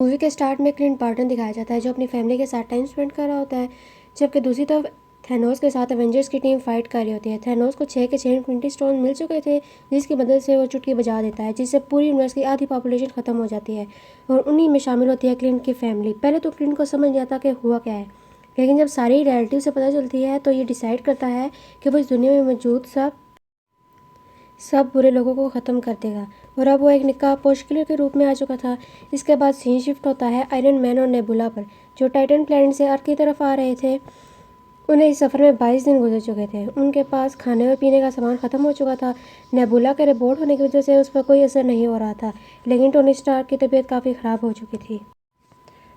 Movie के start में Clint Barton दिखाया जाता है जो अपनी फैमिली के साथ टाइम स्पेंड कर रहा होता है, जबकि दूसरी तरफ थैनोस के साथ एवेंजर्स की टीम फाइट कर रही होती है। थैनोस को 6 के 6 इन्फिनिटी स्टोन मिल चुके थे, जिसकी मदद से वो चुटकी बजा देता है, जिससे पूरी यूनिवर्स की आधी पॉपुलेशन ख़त्म हो जाती है और उन्हीं में शामिल होती है क्लिंट की फैमिली। पहले तो क्लिंट को समझ नहीं आता कि हुआ क्या है, लेकिन जब सारी रियलिटी से पता चलती है तो ये डिसाइड करता है कि वो इस दुनिया में मौजूद सब बुरे लोगों को ख़त्म कर देगा। और अब वो एक निक्का पोस्ट किलर के रूप में आ चुका था। इसके बाद सीन शिफ्ट होता है आयरन मैन और नेबुला पर, जो टाइटन प्लैनेट से अर्थ की तरफ आ रहे थे। उन्हें इस सफ़र में 22 दिन गुजर चुके थे। उनके पास खाने और पीने का सामान ख़त्म हो चुका था। नेबुला के रिपोर्ट होने की वजह से उस पर कोई असर नहीं हो रहा था, लेकिन टोनी स्टार्क की तबीयत काफ़ी ख़राब हो चुकी थी।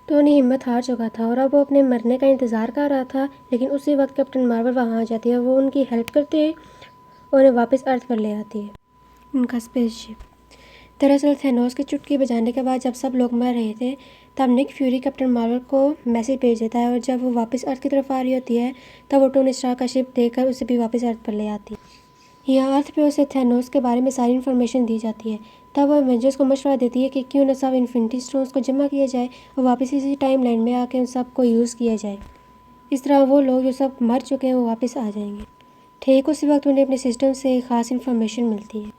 टोनी हिम्मत हार चुका था और अब वो अपने मरने का इंतज़ार कर रहा था, लेकिन उसी वक्त कैप्टन मार्वल वहाँ आ जाती है। वो उनकी हेल्प करते हैं और उन्हें वापस अर्थ पर ले आती है, उनका स्पेसशिप। दरअसल थैनोस की चुटकी बजाने के बाद जब सब लोग मर रहे थे, तब निक फ्यूरी कैप्टन मार्वल को मैसेज भेज देता है और जब वो वापस अर्थ की तरफ आ रही होती है, तब वो टोनी स्टार्क का शिप देखकर उसे भी वापस अर्थ पर ले आती है। यहाँ अर्थ पे उसे थैनोस के बारे में सारी इन्फॉर्मेशन दी जाती है। तब वो एवेंजर्स को मशवरा देती है कि क्यों न सब इन्फिनिटी स्टोन्स को जमा किया जाए और वापस इसी टाइम लाइन में आके उन सब को यूज़ किया जाए। इस तरह वो लोग जो सब मर चुके हैं वो वापस आ जाएंगे। ठीक उसी वक्त उन्हें अपने सिस्टम से एक ख़ास इन्फॉर्मेशन मिलती है।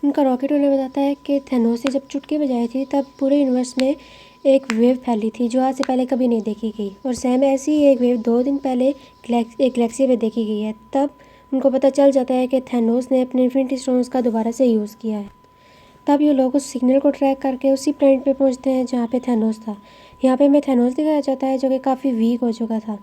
उनका रॉकेट उन्हें बताता है कि थैनोस ने जब चुटकी बजाई थी तब पूरे यूनिवर्स में एक वेव फैली थी जो आज से पहले कभी नहीं देखी गई, और सेम ऐसी ही एक वेव 2 दिन पहले एक गैलेक्सी में देखी गई है। तब उनको पता चल जाता है कि थैनोस ने अपने इन्फिनिटी स्टोन्स का दोबारा से यूज़ किया है। तब ये लोग उस सिग्नल को ट्रैक करके उसी प्लैनेट पे पहुंचते हैं जहाँ पे थैनोस था। यहाँ पे हमें थैनोस दिखाया जाता है जो कि काफ़ी वीक हो चुका था।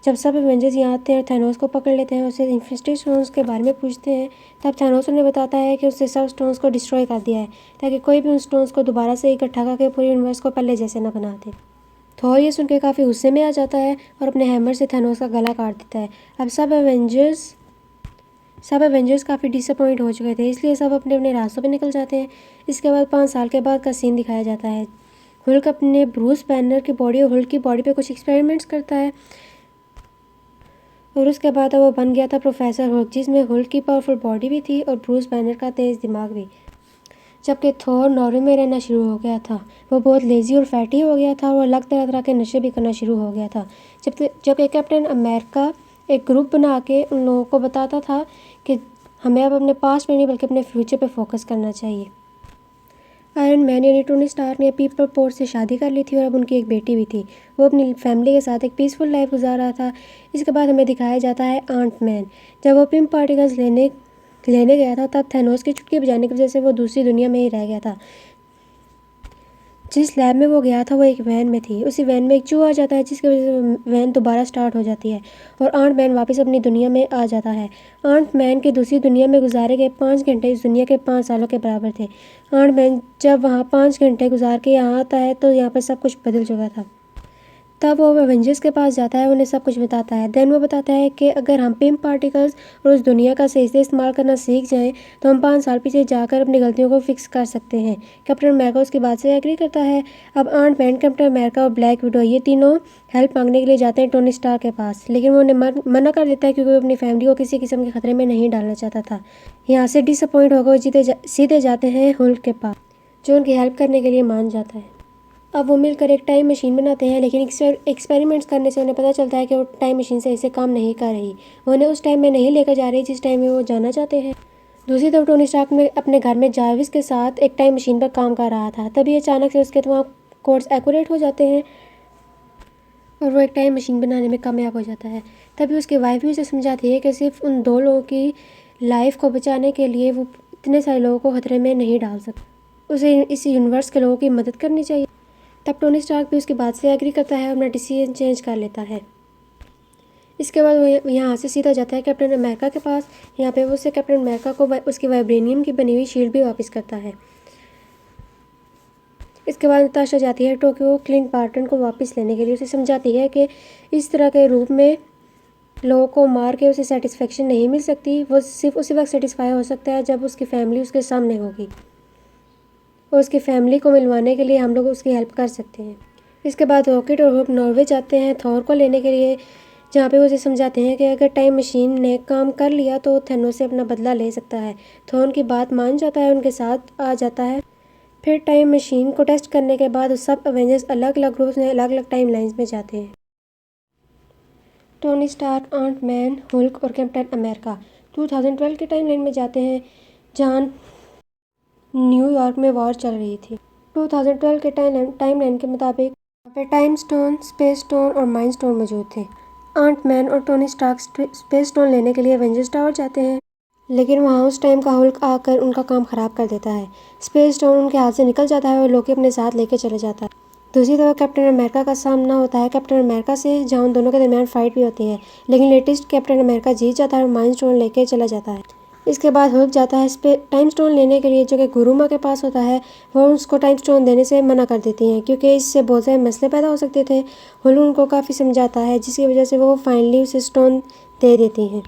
जब सब एवेंजर्स यहाँ आते हैं और थैनोस को पकड़ लेते हैं, उसे इन्फिनिटी स्टोन्स के बारे में पूछते हैं, तब थैनोस उन्हें बताता है कि उसने सब स्टोन्स को डिस्ट्रॉय कर दिया है ताकि कोई भी उन स्टोन्स को दोबारा से इकट्ठा करके पूरे यूनिवर्स को पहले जैसे न बना दे। थॉर ये सुन के काफ़ी गुस्से में आ जाता है और अपने हैमर से थैनोस का गला काट देता है। अब सब एवेंजर्स काफ़ी डिसअपॉइंट हो चुके थे, इसलिए सब अपने अपने रास्तों पे निकल जाते हैं। इसके बाद 5 साल के बाद का सीन दिखाया जाता है। हुल्क अपने ब्रूस बैनर की बॉडी और हुल्क की बॉडी पे कुछ एक्सपेरिमेंट्स करता है और उसके बाद वो बन गया था प्रोफेसर हुल्क, जिसमें हुल्क की पावरफुल बॉडी भी थी और ब्रूस बैनर का तेज़ दिमाग भी। जबकि थॉर नॉर्वे में रहना शुरू हो गया था। वो बहुत लेज़ी और फैटी हो गया था और अलग तरह तरह के नशे भी करना शुरू हो गया था। जबकि कैप्टन अमेरिका एक ग्रुप बना के उन लोगों को बताता था कि हमें अब अपने पास्ट में नहीं बल्कि अपने फ्यूचर पे फोकस करना चाहिए। आयरन मैन यानी टोनी स्टार्क ने पीपल पोर्ट से शादी कर ली थी और अब उनकी एक बेटी भी थी। वो अपनी फैमिली के साथ एक पीसफुल लाइफ गुजार रहा था। इसके बाद हमें दिखाया जाता है आंट मैन। जब वो पिम पार्टिकल्स लेने गया था, तब थैनोस की चुटकी बजाने की वजह से वो दूसरी दुनिया में ही रह गया था। जिस लैब में वो गया था वो एक वैन में थी। उसी वैन में एक चूहा आ जाता है, जिसकी वजह से वैन दोबारा स्टार्ट हो जाती है और आंट मैन वापस अपनी दुनिया में आ जाता है। आंट मैन के दूसरी दुनिया में गुजारे गए 5 घंटे इस दुनिया के 5 सालों के बराबर थे। आंट मैन जब वहाँ 5 घंटे गुजार के यहाँ आता है तो यहाँ पर सब कुछ बदल चुका था। तब वो एवेंजर्स के पास जाता है, उन्हें सब कुछ बताता है। देन वो बताता है कि अगर हम पिम पार्टिकल्स और उस दुनिया का सही से इस्तेमाल करना सीख जाएं तो हम 5 साल पीछे जाकर अपनी गलतियों को फिक्स कर सकते हैं। कैप्टन अमेरिका उसकी बात से एग्री करता है। अब आंट मैन, कैप्टन अमेरिका और ब्लैक विडो ये तीनों हेल्प मांगने के लिए जाते हैं टोनी स्टार के पास, लेकिन वो उन्हें मना कर देता है क्योंकि वो अपनी फैमिली को किसी किस्म के खतरे में नहीं डालना चाहता था। यहाँ से डिसअपॉइंट होकर वो सीधे जाते हैं हुल्क के पास, जो उनकी हेल्प करने के लिए मान जाता है। अब वो मिलकर एक टाइम मशीन बनाते हैं, लेकिन एक्सपेरिमेंट्स करने से उन्हें पता चलता है कि वो टाइम मशीन से ऐसे काम नहीं कर रही। वो उन्हें उस टाइम में नहीं लेकर जा रही जिस टाइम में वो जाना चाहते हैं। दूसरी तरफ टोनी स्टार्क में अपने घर में जारविस के साथ एक टाइम मशीन पर काम कर रहा था। तभी अचानक से उसके तमाम कोड्स एक्यूरेट हो जाते हैं और वो एक टाइम मशीन बनाने में कामयाब हो जाता है। तभी उसकी वाइफ भी उसे समझाती है कि सिर्फ उन 2 लोगों की लाइफ को बचाने के लिए वो इतने सारे लोगों को खतरे में नहीं डाल सकता। उसे इस यूनिवर्स के लोगों की मदद करनी चाहिए। तब टोनी स्टार्क भी उसकी बात से एग्री करता है और अपना डिसीजन चेंज कर लेता है। इसके बाद वो यहाँ से सीधा जाता है कैप्टन अमेरिका के पास। यहाँ पे वो उससे कैप्टन अमेरिका को उसकी वाइब्रेनियम की बनी हुई शील्ड भी वापस करता है। इसके बाद नताशा जाती है टोक्यो क्लिंट बार्टन को वापस लेने के लिए। उसे समझाती है कि इस तरह के रूप में लोगों को मार के उसे सेटिस्फेक्शन नहीं मिल सकती। वो सिर्फ उसी वक्त सेटिस्फाई हो सकता है जब उसकी फैमिली उसके सामने होगी और उसकी फैमिली को मिलवाने के लिए हम लोग उसकी हेल्प कर सकते हैं। इसके बाद रॉकेट और हुक नॉर्वे जाते हैं थॉर को लेने के लिए, जहाँ पे वो उसे समझाते हैं कि अगर टाइम मशीन ने काम कर लिया तो थैनोस से अपना बदला ले सकता है। थॉर उनकी बात मान जाता है, उनके साथ आ जाता है। फिर टाइम मशीन को टेस्ट करने के बाद सब अवेंजर्स अलग अलग ग्रुप्स में अलग अलग टाइम लाइन्स में जाते हैं। टोनी स्टार्क, आंट मैन, हुल्क और कैप्टन अमेरिका 2012 के टाइम लाइन में जाते हैं जहाँ न्यूयॉर्क में वॉर चल रही थी। 2012 के टाइम लाइन के मुताबिक वहाँ पे टाइम स्टोन, स्पेस स्टोन और माइंड स्टोन मौजूद थे। आंट मैन और टोनी स्टार्क स्पेस स्टोन लेने के लिए एवेंजर्स टावर जाते हैं, लेकिन वहाँ उस टाइम का हुल्क आकर उनका काम ख़राब कर देता है। स्पेस स्टोन उनके हाथ से निकल जाता है और लोकी अपने साथ लेके चले जाता है। दूसरी तरफ कैप्टन अमेरिका का सामना होता है कैप्टन अमेरिका से, जहाँ उन दोनों के दरमियान फाइट भी होती है, लेकिन लेटेस्ट कैप्टन अमेरिका जीत जाता है और माइंड स्टोन लेके चला जाता है। इसके बाद हुल्क जाता है टाइम स्टोन लेने के लिए, जो कि गुरुमा के पास होता है। वो उसको टाइम स्टोन देने से मना कर देती हैं क्योंकि इससे बहुत सारे मसले पैदा हो सकते थे। हुल्क उनको काफ़ी समझाता है, जिसकी वजह से वो फाइनली उसे स्टोन दे देती हैं।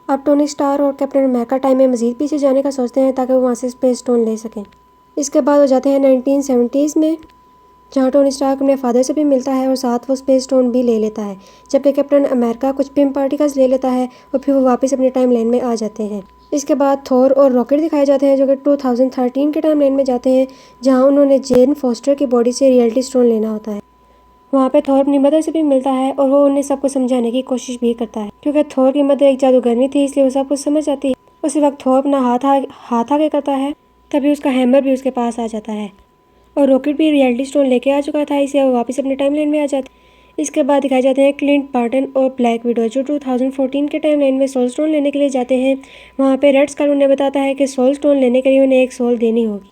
अब टोनी स्टार और कैप्टन अमेरिका टाइम में मज़ीद पीछे जाने का सोचते हैं ताकि वो वहाँ से स्पेस स्टोन ले सकें। इसके बाद वो जाते हैं 1970s में, जहाँ टोनी स्टार्क अपने फादर से भी मिलता है और साथ वो स्पेस स्टोन भी ले लेता है, जबकि कैप्टन अमेरिका कुछ पिम पार्टिकल्स ले लेता है और फिर वो वापस अपने टाइम लाइन में आ जाते हैं। इसके बाद थोर और रॉकेट दिखाए जाते हैं, जो कि 2013 के टाइम लाइन में जाते हैं, जहाँ उन्होंने जेन फोस्टर की बॉडी से रियलिटी स्टोन लेना होता है। वहाँ पे थोर अपनी मदर से भी मिलता है और वो उन्हें सब कुछ समझाने की कोशिश भी करता है, क्योंकि थोर की मदर एक जादूगरनी थी, इसलिए वो सब कुछ समझ आती है। उसी वक्त थोर अपना हाथ आगे करता है, तभी उसका हैमर भी उसके पास आ जाता है और रॉकेट भी रियलिटी स्टोन लेके आ चुका था, इसलिए वो वापस अपने टाइम लाइन में आ जाते हैं। इसके बाद दिखाए जाते हैं क्लिंट बार्टन और ब्लैक विडो, जो 2014 के टाइम लाइन में सोल स्टोन लेने के लिए जाते हैं। वहाँ पे रेड स्काई उन्हें बताता है कि सोल स्टोन लेने के लिए उन्हें एक सोल देनी होगी,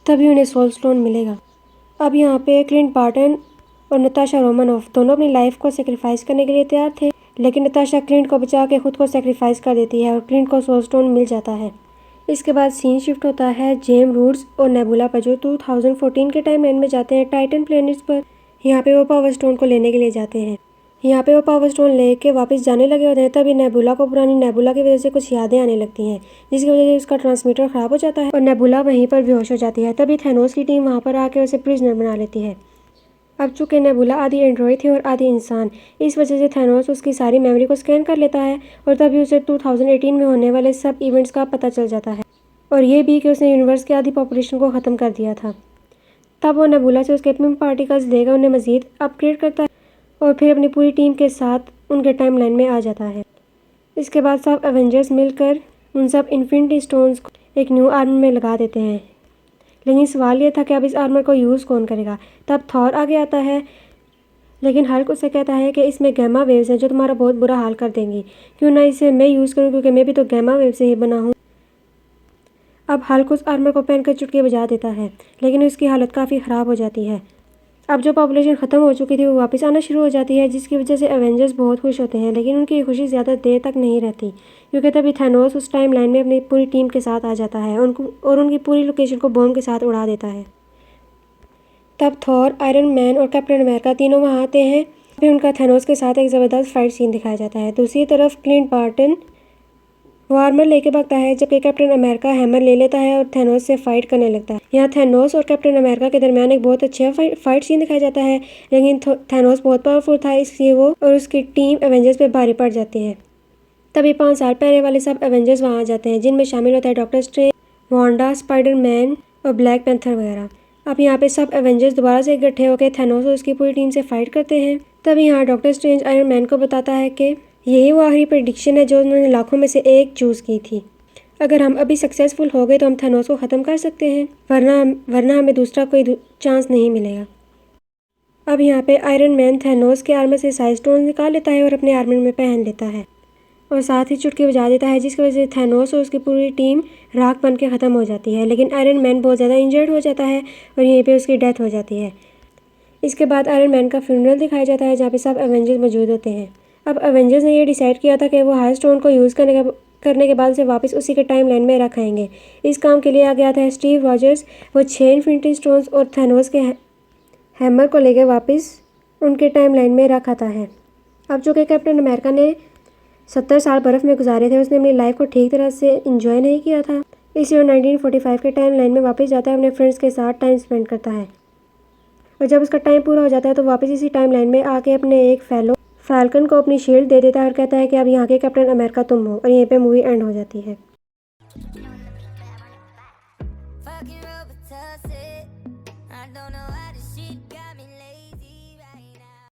तभी उन्हें सोल स्टोन मिलेगा। अब यहाँ पे क्लिंट बार्टन और नताशा रोमानोफ दोनों अपनी लाइफ को सेक्रीफाइस करने के लिए तैयार थे, लेकिन नताशा क्लिंट को बचा के खुद को सेक्रीफाइस कर देती है और क्लिंट को सोल स्टोन मिल जाता है। इसके बाद सीन शिफ्ट होता है जेम रूट्स और नेबुला पर, जो 2014 के टाइम लाइन में जाते हैं टाइटन प्लेनेट्स पर। यहाँ पे वो पावर स्टोन को लेने के लिए जाते हैं। यहाँ पे वो पावर स्टोन लेके वापस जाने लगे होते हैं, तभी नेबुला को पुरानी नेबुला की वजह से कुछ यादें आने लगती हैं, जिसकी वजह से उसका ट्रांसमीटर ख़राब हो जाता है और नेबुला वहीं पर बेहोश हो जाती है। तभी थैनोस की टीम वहाँ पर आके उसे प्रिजनर बना लेती है। अब चूँकि नेबुला आधी एंड्रॉयड थी और आधी इंसान, इस वजह से थैनोस उसकी सारी मेमोरी को स्कैन कर लेता है और तभी उसे 2018 में होने वाले सब इवेंट्स का पता चल जाता है, और ये भी कि उसने यूनिवर्स की आधी पॉपुलेशन को ख़त्म कर दिया था। तब वो नेबुला से उसके पिम पार्टिकल्स लेकर उन्हें मज़ीद अपग्रेड करता है और फिर अपनी पूरी टीम के साथ उनके टाइम लाइन में आ जाता है। इसके बाद सब एवेंजर्स मिलकर उन सब इन्फिनिटी स्टोन्स को एक न्यू आर्मर में लगा देते हैं, लेकिन सवाल ये था कि अब इस आर्मर को यूज़ कौन करेगा। तब थॉर आगे आता है, लेकिन हल्क उसे कहता है कि इसमें गैमा वेव्स हैं जो तुम्हारा बहुत बुरा हाल कर देंगी, क्यों ना इसे मैं यूज़ करूँ, क्योंकि मैं भी तो गैमा वेव से ही बना हूँ। अब हल्क उस आर्मर को पहनकर चुटकी बजा देता है, लेकिन उसकी हालत काफ़ी ख़राब हो जाती है। अब जो पॉपुलेशन ख़त्म हो चुकी थी वो वापस आना शुरू हो जाती है, जिसकी वजह से एवेंजर्स बहुत खुश होते हैं, लेकिन उनकी खुशी ज़्यादा देर तक नहीं रहती, क्योंकि तभी थैनोस उस टाइम लाइन में अपनी पूरी टीम के साथ आ जाता है और उनकी पूरी लोकेशन को बॉम्ब के साथ उड़ा देता है। तब थॉर, आयरन मैन और कैप्टन अमेरिका तीनों वहाँ आते हैं। फिर उनका थैनोस के साथ एक ज़बरदस्त फाइट सीन दिखाया जाता है। दूसरी तरफ क्लिंट बार्टन वो आर्मर लेके भागता है, जबकि कैप्टन अमेरिका हैमर ले लेता है और थैनोस से फाइट करने लगता है। यहाँ थैनोस और कैप्टन अमेरिका के दरमियान एक बहुत अच्छा फाइट सीन दिखाया जाता है, लेकिन थैनोस बहुत पावरफुल था, इसलिए वो और उसकी टीम एवेंजर्स पे भारी पड़ जाती है। तभी 5 साल पहले वाले सब एवेंजर्स वहाँ आ जाते हैं, जिनमें शामिल होता है डॉक्टर स्ट्रेंज, वांडा, स्पाइडरमैन और ब्लैक पैंथर वगैरह। अब यहाँ पे सब एवेंजर्स दोबारा से इकट्ठे होकर थैनोस और उसकी पूरी टीम से फाइट करते हैं। तभी यहाँ डॉक्टर स्ट्रेंज आयरन मैन को बताता है कि यही वो आखिरी प्रेडिक्शन है जो उन्होंने लाखों में से एक चूज़ की थी। अगर हम अभी सक्सेसफुल हो गए तो हम थैनोस को ख़त्म कर सकते हैं, वरना हमें दूसरा कोई चांस नहीं मिलेगा। अब यहाँ पे आयरन मैन थैनोस के आर्मर से साइज स्टोन निकाल लेता है और अपने आर्मर में पहन लेता है और साथ ही चुटकी बजा देता है, जिसकी वजह से थैनोस और उसकी पूरी टीम राख बन के ख़त्म हो जाती है। लेकिन आयरन मैन बहुत ज़्यादा इंजर्ड हो जाता है और यहीं पे उसकी डेथ हो जाती है। इसके बाद आयरन मैन का फ्यूनरल दिखाया जाता है, जहाँ पे सब एवेंजर्स मौजूद होते हैं। अब एवेंजर्स ने ये डिसाइड किया था कि वो हाई स्टोन को यूज़ करने के बाद उसे वापस उसी के टाइम लाइन में रखाएंगे। इस काम के लिए आ गया था स्टीव रॉजर्स। वो 6 इन्फिनिटी स्टोन्स और थैनोस के हैमर को लेकर वापस उनके टाइम लाइन में रखाता है। अब जो कि कैप्टन अमेरिका ने 70 साल बर्फ़ में गुजारे थे, उसने अपनी लाइफ को ठीक तरह से इंजॉय नहीं किया था, इसलिए 1945 के टाइम लाइन में वापस जाता है, अपने फ्रेंड्स के साथ टाइम स्पेंड करता है और जब उसका टाइम पूरा हो जाता है तो वापस इसी टाइम लाइन में आके अपने एक फेलो फैल्कन को अपनी शील्ड दे देता है और कहता है कि अब यहाँ के कैप्टन अमेरिका तुम हो, और यहीं पे मूवी एंड हो जाती है।